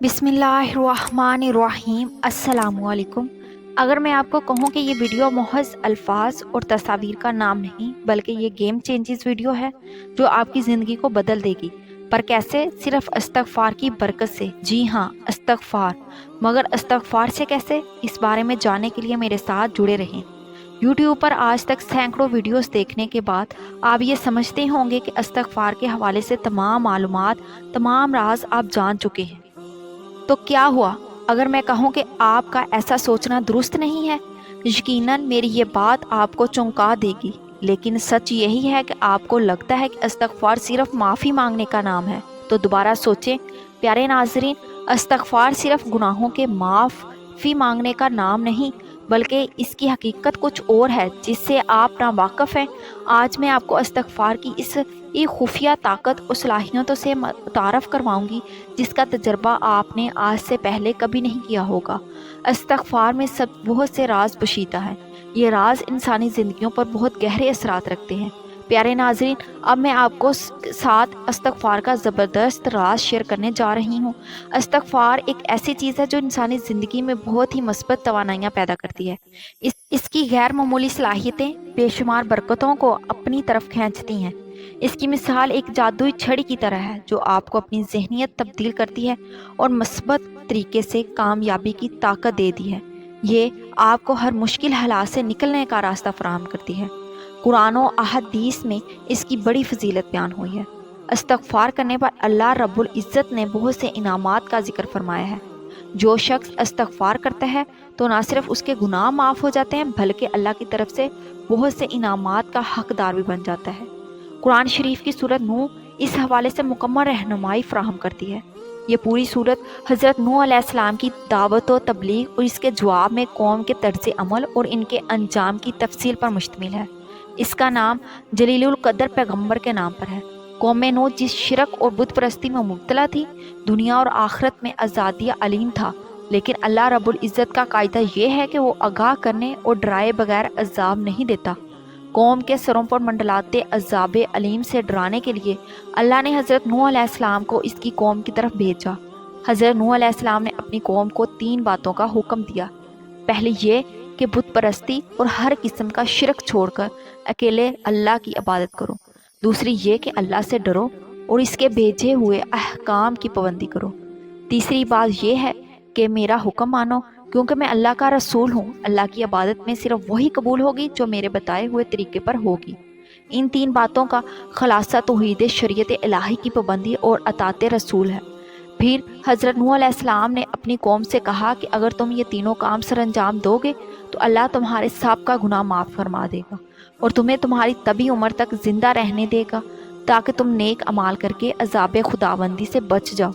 बिस्मिल्लाहिर्रहमानिर्रहीम। अस्सलामुअलैकुम। अगर मैं आपको कहूँ कि ये वीडियो महज अल्फाज और तस्वीर का नाम नहीं बल्कि ये गेम चेंजेस वीडियो है जो आपकी ज़िंदगी को बदल देगी। पर कैसे? सिर्फ इस्तग़फ़ार की बरकत से। जी हाँ, इस्तग़फ़ार। मगर इस्तग़फ़ार से कैसे? इस बारे में जानने के लिए मेरे साथ जुड़े रहें। यूट्यूब पर आज तक सैकड़ों वीडियोस देखने के बाद आप ये समझते होंगे कि इस्तग़फ़ार के हवाले से तमाम मालूमात, तमाम राज आप जान चुके हैं। तो क्या हुआ अगर मैं कहूँ कि आपका ऐसा सोचना दुरुस्त नहीं है? यकीनन मेरी ये बात आपको चौंका देगी, लेकिन सच यही है कि आपको लगता है कि इस्तग़फ़ार सिर्फ माफ़ी मांगने का नाम है। तो दोबारा सोचें प्यारे नाज़रीन, इस्तग़फ़ार सिर्फ गुनाहों के माफ़ी मांगने का नाम नहीं बल्कि इसकी हकीकत कुछ और है जिससे आप नावाकिफ़ हैं। आज मैं आपको इस्तग़फ़ार की इस खुफिया ताकत और सलाहियतों से मुतारफ़ करवाऊँगी जिसका तजर्बा आपने आज से पहले कभी नहीं किया होगा। इस्तग़फ़ार में सब बहुत से राज पोशीदा हैं। ये राज इंसानी ज़िंदगियों पर बहुत गहरे असरात रखते हैं। प्यारे नाज़रीन, अब मैं आपको साथ इस्तग़फ़ार का ज़बरदस्त राज शेयर करने जा रही हूँ। इस्तग़फ़ार एक ऐसी चीज़ है जो इंसानी ज़िंदगी में बहुत ही मस्बत तवानाइयाँ पैदा करती है। इसकी गैर मामूली सलाहियतें बेशुमार बरकतों को अपनी तरफ खींचती हैं। इसकी मिसाल एक जादुई छड़ी की तरह है जो आपको अपनी ज़हनियत तब्दील करती है और मस्बत तरीके से कामयाबी की ताकत देती है। ये आपको हर मुश्किल हालात से निकलने का रास्ता फराहम करती है। कुरान और अहदीस में इसकी बड़ी फजीलत बयान हुई है। इस्तग़फ़ार करने पर अल्लाह रब्बुल इज़्ज़त ने बहुत से इनामात का जिक्र फरमाया है। जो शख्स इस्तग़फ़ार करता है तो ना सिर्फ उसके गुनाह माफ़ हो जाते हैं बल्कि अल्लाह की तरफ से बहुत से इनामात का हकदार भी बन जाता है। कुरान शरीफ की सूरत नूह इस हवाले से मुकम्मल रहनुमाई फराहम करती है। ये पूरी सूरत हज़रत नूह अलैहिस्सलाम की दावत व तबलीग और इसके जवाब में कौम के तर्ज़ अमल और इनके अंजाम की तफसील पर मुश्तमिल है। इसका नाम जलीलुल कदर पैगम्बर के नाम पर है। कौम नूह जिस शिरक और बुत परस्ती में मुब्तला थी, दुनिया और आखिरत में आज़ादिया अलीम था, लेकिन अल्लाह रब्बुल इज़्ज़त का कायदा ये है कि वो आगाह करने और डराए बगैर अज़ाब नहीं देता। कौम के सरों पर मंडलाते अज़ाब अलीम से डराने के लिए अल्लाह ने हज़रत नूह अलैहिस्सलाम को इसकी कौम की तरफ भेजा। हज़रत नूह अलैहिस्सलाम ने अपनी कौम को 3 बातों का हुक्म दिया। पहली ये कि बुत परस्ती और हर किस्म का शिरक छोड़कर अकेले अल्लाह की इबादत करो। दूसरी ये कि अल्लाह से डरो और इसके भेजे हुए अहकाम की पाबंदी करो। तीसरी बात यह है कि मेरा हुक्म मानो क्योंकि मैं अल्लाह का रसूल हूँ। अल्लाह की इबादत में सिर्फ वही कबूल होगी जो मेरे बताए हुए तरीके पर होगी। इन 3 बातों का खुलासा तौहीद शरीयत इलाही की पाबंदी और अतात रसूल है। फिर हज़रत नूह अलैहिस्सलाम ने अपनी कौम से कहा कि अगर तुम ये तीनों काम सर अंजाम दोगे तो अल्लाह तुम्हारे सब का गुनाह माफ़ फरमा देगा और तुम्हें तुम्हारी तबी उम्र तक ज़िंदा रहने देगा ताकि तुम नेक अमाल करके अज़ाब खुदाबंदी से बच जाओ,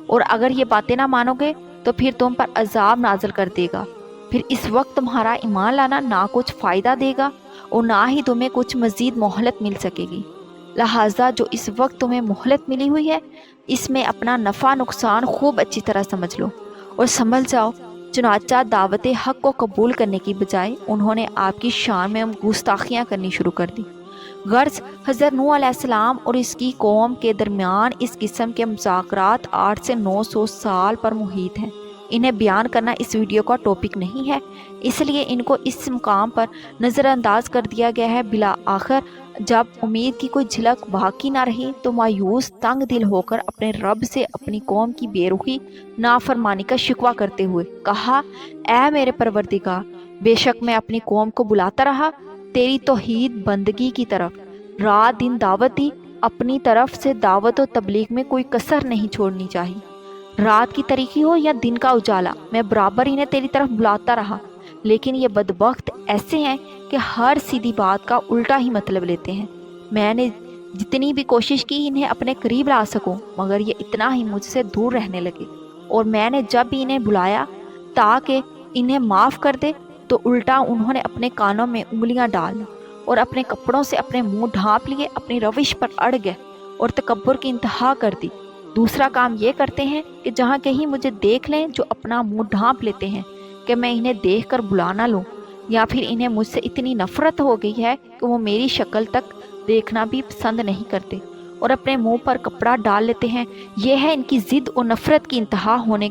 और अगर ये बातें ना मानोगे तो फिर तुम पर अजाब नाजल कर देगा। फिर इस वक्त तुम्हारा ईमान लाना ना कुछ फ़ायदा देगा और ना ही तुम्हें कुछ मज़ीद मोहलत मिल सकेगी। लिहाजा जो इस वक्त तुम्हें मोहलत मिली हुई है इसमें अपना नफ़ा नुकसान खूब अच्छी तरह समझ लो और संभल जाओ। चुनाचा दावत हक़ को कबूल करने की बजाय उन्होंने आपकी शान में गुस्ताखियाँ करनी शुरू कर दी। गर्ज हज़रत नूह अलैहिस्सलाम और इसकी कौम के दरमियान इस किस्म के मुज़ाकरात 8 से 900 साल पर मुहित हैं। इन्हें बयान करना इस वीडियो का टॉपिक नहीं है, इसलिए इनको इस मुकाम पर नज़रअंदाज कर दिया गया है। बिला आखिर जब उम्मीद की कोई झलक बाकी ना रही तो मायूस तंग दिल होकर अपने रब से अपनी कौम की बेरुखी नाफरमानी का शिकवा करते हुए कहा, ऐ मेरे परवरदिगार, बेशक मैं अपनी कौम को बुलाता रहा तेरी तौहीद बंदगी की तरफ, रात दिन दावत दी, अपनी तरफ से दावत और तबलीग में कोई कसर नहीं छोड़नी चाहिए। रात की तरीकी हो या दिन का उजाला, मैं बराबर इन्हें तेरी तरफ बुलाता रहा, लेकिन ये बदबख्त ऐसे हैं कि हर सीधी बात का उल्टा ही मतलब लेते हैं। मैंने जितनी भी कोशिश की इन्हें अपने करीब ला सकूं, मगर ये इतना ही मुझसे दूर रहने लगे, और मैंने जब भी इन्हें बुलाया ताकि इन्हें माफ़ कर दे तो उल्टा उन्होंने अपने कानों में उंगलियां डाल और अपने कपड़ों से अपने मुंह ढांप लिए, अपनी रविश पर अड़ गए और तकब्बुर की इंतहा कर दी। दूसरा काम ये करते हैं कि जहाँ कहीं मुझे देख लें जो अपना मुंह ढांप लेते हैं कि मैं इन्हें देखकर बुला ना लूँ, या फिर इन्हें मुझसे इतनी नफरत हो गई है कि वो मेरी शक्ल तक देखना भी पसंद नहीं करते اور اپنے منہ پر کپڑا ڈال لیتے ہیں۔ یہ ہے ان کی ضد اور نفرت کی انتہا ہونے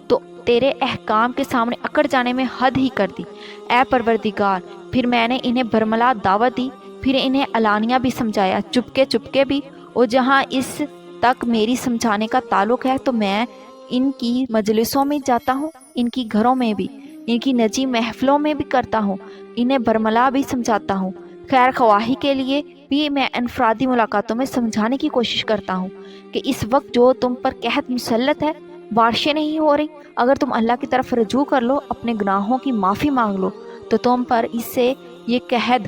تو تیرے احکام کے سامنے اکڑ جانے میں حد ہی کر دی اے پروردگار۔ پھر میں نے انہیں برملا دعوت دی، پھر انہیں علانیہ بھی سمجھایا، چپکے چپکے بھی، اور جہاں اس تک میری سمجھانے کا تعلق ہے تو میں ان کی مجلسوں میں جاتا ہوں، ان کی گھروں میں بھی، ان کی نجی محفلوں میں بھی کرتا ہوں، انہیں برملا بھی سمجھاتا ہوں۔ خیر خواہی کے لیے بھی میں انفرادی ملاقاتوں میں سمجھانے کی کوشش کرتا ہوں کہ اس وقت جو تم پر قحط مسلط ہے، بارشیں نہیں ہو رہی، اگر تم اللہ کی طرف رجوع کر لو، اپنے گناہوں کی معافی مانگ لو تو تم پر اس سے یہ قحط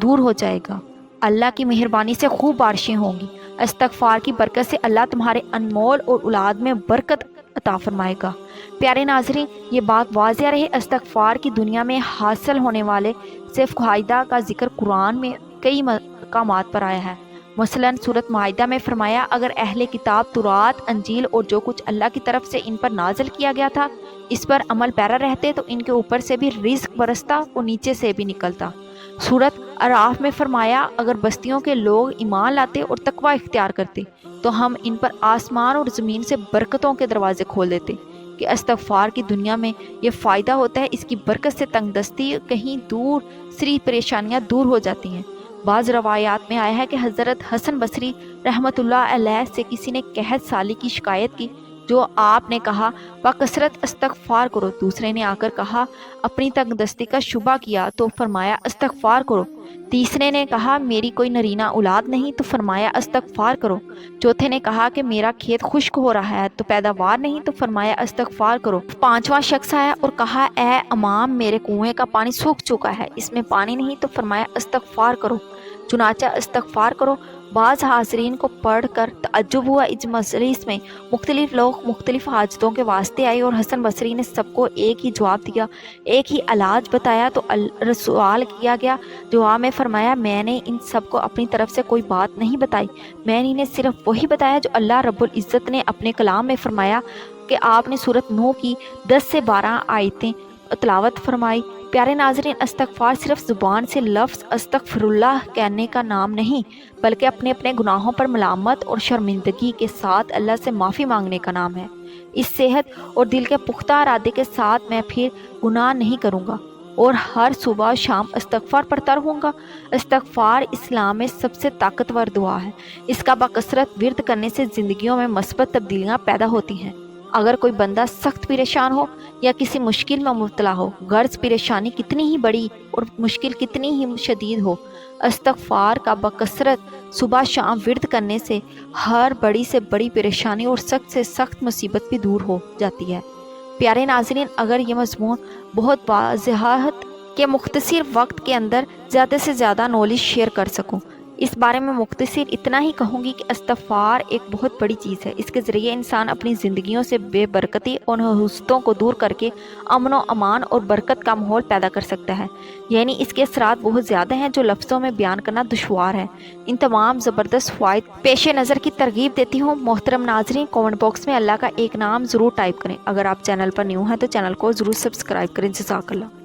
دور ہو جائے گا۔ اللہ کی مہربانی سے خوب بارشیں ہوں گی۔ استغفار کی برکت سے اللہ تمہارے انمول اور اولاد میں برکت عطا فرمائے گا۔ پیارے ناظرین، یہ بات واضح رہے، استغفار کی دنیا میں حاصل ہونے والے سے فائدہ کا ذکر قرآن میں کئی مقامات پر آیا ہے۔ مثلاً سورۃ مائدہ میں فرمایا، اگر اہل کتاب تورات، انجیل اور جو کچھ اللہ کی طرف سے ان پر نازل کیا گیا تھا اس پر عمل پیرا رہتے تو ان کے اوپر سے بھی رزق برستا اور نیچے سے بھی نکلتا۔ سورۃ اعراف میں فرمایا، اگر بستیوں کے لوگ ایمان لاتے اور تقوی اختیار کرتے تو ہم ان پر آسمان اور زمین سے برکتوں کے دروازے کھول دیتے۔ کہ استغفار کی دنیا میں یہ فائدہ ہوتا ہے، اس کی برکت سے تنگ دستی کہیں دور سری پریشانیاں دور ہو جاتی ہیں۔ بعض روایات میں آیا ہے کہ حضرت حسن بصری رحمۃ اللہ علیہ سے کسی نے قحط سالی کی شکایت کی، جو آپ نے کہا بکثرت استغفار کرو۔ دوسرے نے آ کر کہا، اپنی تنگ دستی کا شبہ کیا تو فرمایا استغفار کرو۔ تیسرے نے کہا، میری کوئی نرینہ اولاد نہیں تو فرمایا استغفار کرو۔ چوتھے نے کہا کہ میرا کھیت خشک ہو رہا ہے تو پیداوار نہیں تو فرمایا استغفار کرو۔ پانچواں شخص آیا اور کہا، اے امام، میرے کنویں کا پانی سوکھ چکا ہے، اس میں پانی نہیں تو فرمایا استغفار کرو۔ چنانچہ استغفار کرو۔ بعض حاضرین کو پڑھ کر تعجب ہوا، اس مجلس میں مختلف لوگ مختلف حاجتوں کے واسطے آئے اور حسن بصری نے سب کو ایک ہی جواب دیا، ایک ہی علاج بتایا تو سوال کیا گیا، جواب میں فرمایا، میں نے ان سب کو اپنی طرف سے کوئی بات نہیں بتائی، میں نے انہیں صرف وہی بتایا جو اللہ رب العزت نے اپنے کلام میں فرمایا کہ آپ نے سورۃ نوح کی 10 سے 12 آیتیں تلاوت فرمائی۔ پیارے ناظرین، استغفار صرف زبان سے لفظ استغفر اللہ کہنے کا نام نہیں، بلکہ اپنے اپنے گناہوں پر ملامت اور شرمندگی کے ساتھ اللہ سے معافی مانگنے کا نام ہے۔ اس صحت اور دل کے پختہ ارادے کے ساتھ میں پھر گناہ نہیں کروں گا اور ہر صبح و شام استغفار پڑھتا رہوں گا۔ استغفار اسلام میں سب سے طاقتور دعا ہے۔ اس کا بکثرت ورد کرنے سے زندگیوں میں مثبت تبدیلیاں پیدا ہوتی ہیں۔ اگر کوئی بندہ سخت پریشان ہو یا کسی مشکل میں مبتلا ہو، غرض پریشانی کتنی ہی بڑی اور مشکل کتنی ہی شدید ہو، استغفار کا بکثرت صبح شام ورد کرنے سے ہر بڑی سے بڑی پریشانی اور سخت سے سخت مصیبت بھی دور ہو جاتی ہے۔ پیارے ناظرین، اگر یہ مضمون بہت واضحت کے مختصر وقت کے اندر زیادہ سے زیادہ نالج شیئر کر سکوں، اس بارے میں مختصر اتنا ہی کہوں گی کہ استغفار ایک بہت بڑی چیز ہے۔ اس کے ذریعے انسان اپنی زندگیوں سے بے برکتی اور حسدوں کو دور کر کے امن و امان اور برکت کا ماحول پیدا کر سکتا ہے۔ یعنی اس کے اثرات بہت زیادہ ہیں جو لفظوں میں بیان کرنا دشوار ہے۔ ان تمام زبردست فوائد پیش نظر کی ترغیب دیتی ہوں۔ محترم ناظرین، کامنٹ باکس میں اللہ کا ایک نام ضرور ٹائپ کریں۔ اگر آپ چینل پر نیو ہیں تو چینل کو ضرور سبسکرائب کریں۔ جزاک اللہ۔